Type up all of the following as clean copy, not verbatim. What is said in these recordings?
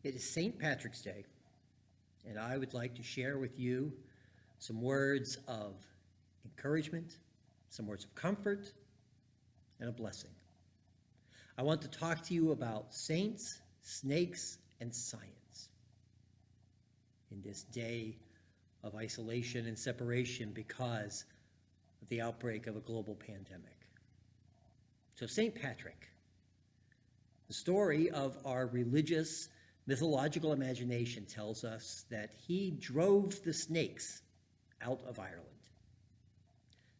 It is St. Patrick's Day, and I would like to share with you some words of encouragement, some words of comfort, and a blessing. I want to talk to you about saints, snakes, and science. In this day of isolation and separation because of the outbreak of a global pandemic. So St. Patrick, the story of our religious mythological imagination tells us that he drove the snakes out of Ireland.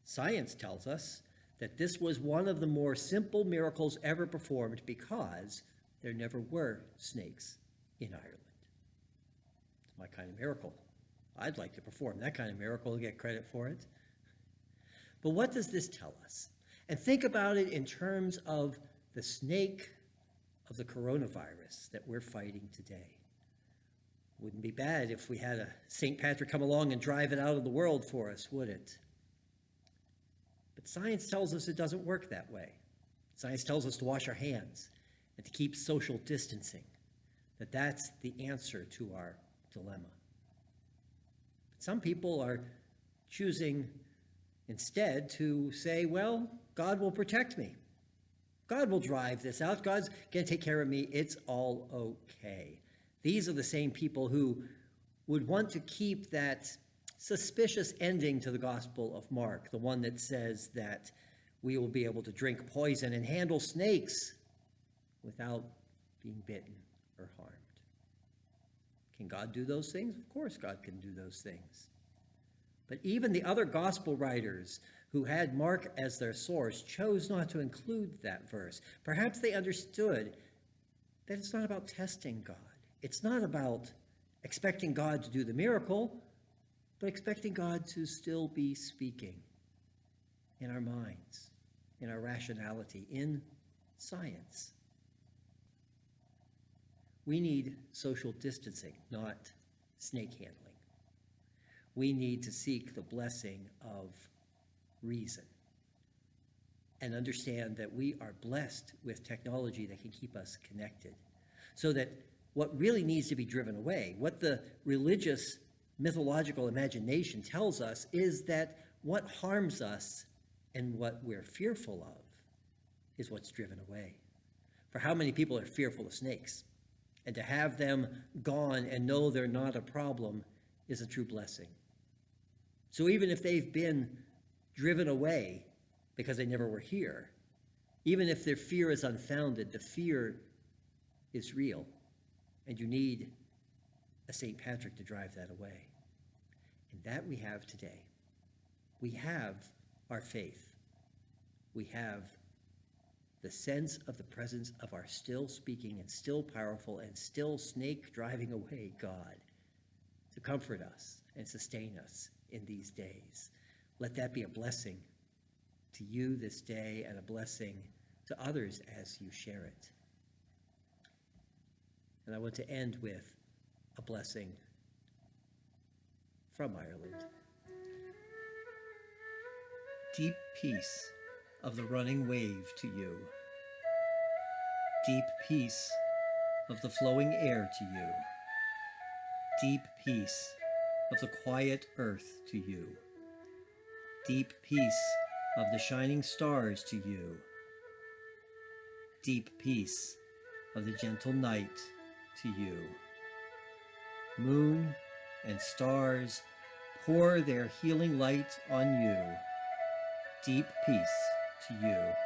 Science tells us that this was one of the more simple miracles ever performed because there never were snakes in Ireland. It's my kind of miracle. I'd like to perform that kind of miracle and get credit for it. But what does this tell us? And think about it in terms of the snake of the coronavirus that we're fighting today. Wouldn't be bad if we had a St. Patrick come along and drive it out of the world for us, would it? But science tells us it doesn't work that way. Science tells us to wash our hands and to keep social distancing, that that's the answer to our dilemma. But some people are choosing instead to say, well, God will protect me. God will drive this out. God's going to take care of me. It's all okay. These are the same people who would want to keep that suspicious ending to the Gospel of Mark, the one that says that we will be able to drink poison and handle snakes without being bitten or harmed. Can God do those things? Of course God can do those things. But even the other gospel writers who had Mark as their source chose not to include that verse. Perhaps they understood that it's not about testing God. It's not about expecting God to do the miracle, but expecting God to still be speaking in our minds, in our rationality, in science. We need social distancing, not snake handling. We need to seek the blessing of reason and understand that we are blessed with technology that can keep us connected. So that what really needs to be driven away, what the religious mythological imagination tells us, is that what harms us and what we're fearful of is what's driven away. For how many people are fearful of snakes? And to have them gone and know they're not a problem is a true blessing. So even if they've been driven away because they never were here, even if their fear is unfounded, the fear is real, and you need a St. Patrick to drive that away. And that we have today. We have our faith. We have the sense of the presence of our still speaking and still powerful and still snake driving away God to comfort us and sustain us in these days. Let that be a blessing to you this day and a blessing to others as you share it. And I want to end with a blessing from Ireland. Deep peace of the running wave to you. Deep peace of the flowing air to you. Deep peace of the quiet earth to you. Deep peace of the shining stars to you. Deep peace of the gentle night to you. Moon and stars pour their healing light on you. Deep peace to you.